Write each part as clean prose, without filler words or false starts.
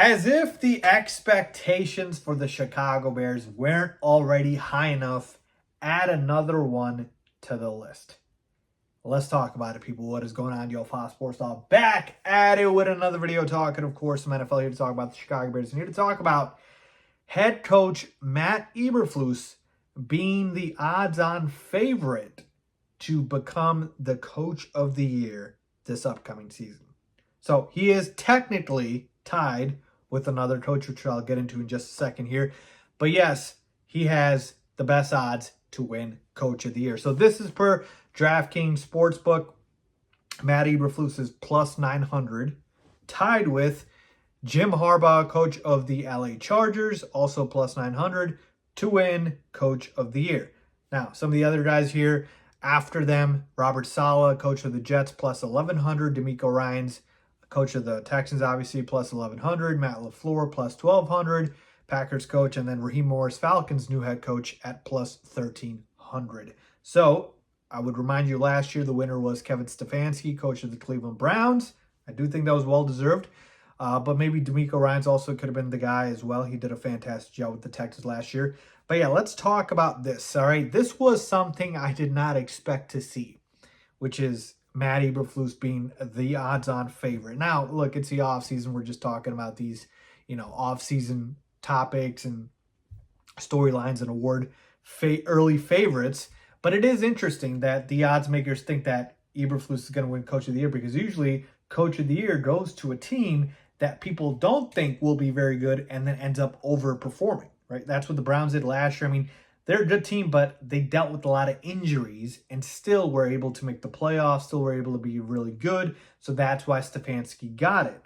As if the expectations for the Chicago Bears weren't already high enough, add another one to the list. Let's talk about it, people. What is going on? Yo, Faiz Sports Talk back at it with another video talking, of course, some NFL here to talk about the Chicago Bears. And here to talk about head coach Matt Eberflus being the odds-on favorite to become the coach of the year this upcoming season. So he is technically tied with another coach, which I'll get into in just a second here. But yes, he has the best odds to win coach of the year. So this is per DraftKings Sportsbook. Matt Eberflus is plus 900, tied with Jim Harbaugh, coach of the LA Chargers, also plus 900 to win coach of the year. Now, some of the other guys here after them, Robert Saleh, coach of the Jets, plus 1,100. DeMeco Ryans, coach of the Texans, obviously, plus 1,100. Matt LaFleur, plus 1,200. Packers coach, and then Raheem Morris, Falcons new head coach, at plus 1,300. So I would remind you, last year the winner was Kevin Stefanski, coach of the Cleveland Browns. I do think that was well-deserved. But maybe DeMeco Ryans also could have been the guy as well. He did a fantastic job with the Texans last year. But yeah, let's talk about this, all right? This was something I did not expect to see, which is Matt Eberflus being the odds-on favorite. Now, look, it's the offseason. We're just talking about these, off-season topics and storylines and award early favorites. But it is interesting that the odds makers think that Eberflus is going to win Coach of the Year, because usually Coach of the Year goes to a team that people don't think will be very good and then ends up overperforming, right? That's what the Browns did last year. I mean, they're a good team, but they dealt with a lot of injuries and still were able to make the playoffs, still were able to be really good. So that's why Stefanski got it.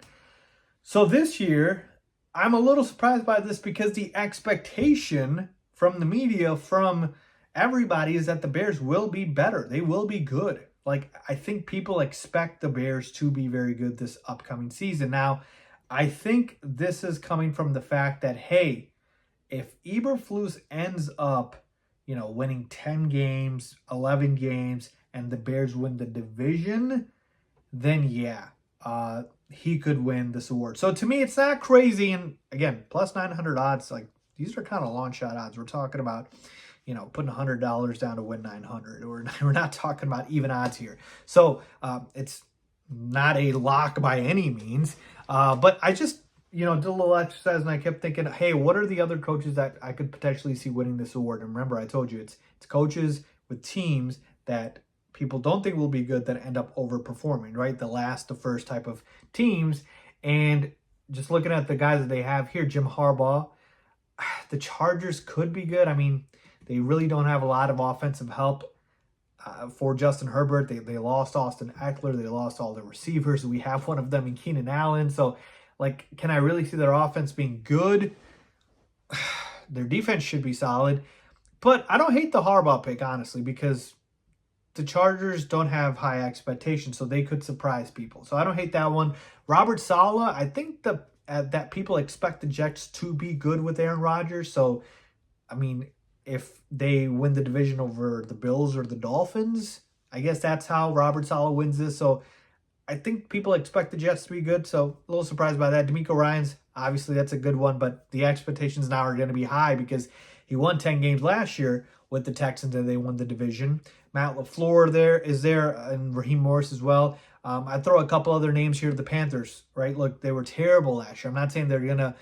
So this year, I'm a little surprised by this, because the expectation from the media, from everybody, is that the Bears will be better. They will be good. Like, I think people expect the Bears to be very good this upcoming season. Now, I think this is coming from the fact that, hey, if Eberflus ends up, winning 10 games, 11 games, and the Bears win the division, then yeah, he could win this award. So to me, it's not crazy. And again, plus 900 odds, like, these are kind of long shot odds. We're talking about, putting $100 down to win 900. We're not talking about even odds here. So it's not a lock by any means. But I just, did a little exercise, and I kept thinking, hey, what are the other coaches that I could potentially see winning this award? And remember, I told you, it's coaches with teams that people don't think will be good that end up overperforming, right? The last, the first type of teams. And just looking at the guys that they have here, Jim Harbaugh, the Chargers could be good. I mean, they really don't have a lot of offensive help for Justin Herbert. They lost Austin Eckler. They lost all their receivers. We have one of them in Keenan Allen. So, can I really see their offense being good? Their defense should be solid. But I don't hate the Harbaugh pick, honestly, because the Chargers don't have high expectations, so they could surprise people. So I don't hate that one. Robert Saleh, I think that people expect the Jets to be good with Aaron Rodgers. So, I mean, if they win the division over the Bills or the Dolphins, I guess that's how Robert Saleh wins this. So I think people expect the Jets to be good, so a little surprised by that. DeMeco Ryans, obviously that's a good one, but the expectations now are going to be high because he won 10 games last year with the Texans and they won the division. Matt LaFleur is there, and Raheem Morris as well. I throw a couple other names here. The Panthers, right? Look, they were terrible last year. I'm not saying they're going to,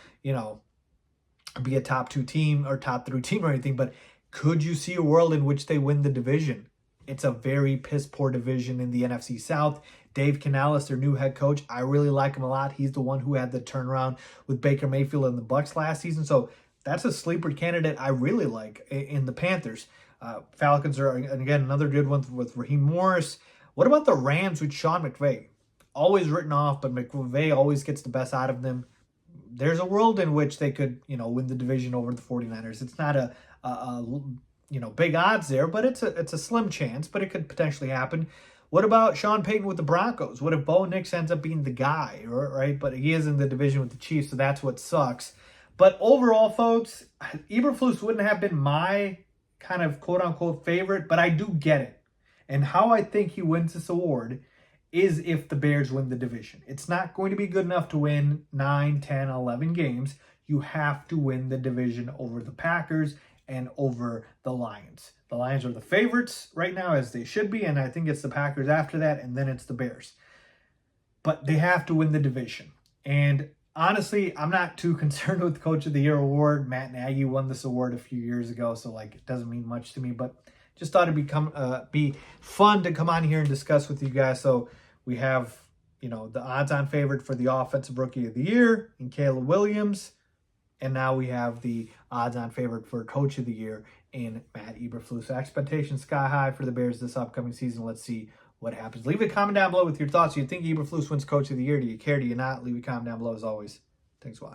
be a top 2 team or top 3 team or anything, but could you see a world in which they win the division? It's a very piss-poor division in the NFC South. Dave Canales, their new head coach, I really like him a lot. He's the one who had the turnaround with Baker Mayfield and the Bucs last season. So that's a sleeper candidate I really like in the Panthers. Falcons are, again, another good one with Raheem Morris. What about the Rams with Sean McVay? Always written off, but McVay always gets the best out of them. There's a world in which they could, win the division over the 49ers. It's not a big odds there, but it's a slim chance, but it could potentially happen. What about Sean Payton with the Broncos? What if Bo Nix ends up being the guy, right? But he is in the division with the Chiefs, so that's what sucks. But overall, folks, Eberflus wouldn't have been my kind of quote-unquote favorite, but I do get it. And how I think he wins this award is if the Bears win the division. It's not going to be good enough to win 9, 10, 11 games. You have to win the division over the Packers and over the Lions. The Lions are the favorites right now, as they should be, and I think it's the Packers after that, and then it's the Bears. But they have to win the division. And honestly, I'm not too concerned with the Coach of the Year award. Matt Nagy won this award a few years ago, so it doesn't mean much to me. But just thought it'd be fun to come on here and discuss with you guys. So we have, the odds-on favorite for the Offensive Rookie of the Year in Caleb Williams. And now we have the odds-on favorite for Coach of the Year in Matt Eberflus. So expectations sky high for the Bears this upcoming season. Let's see what happens. Leave a comment down below with your thoughts. Do you think Eberflus wins Coach of the Year? Do you care? Do you not? Leave a comment down below as always. Thanks for watching.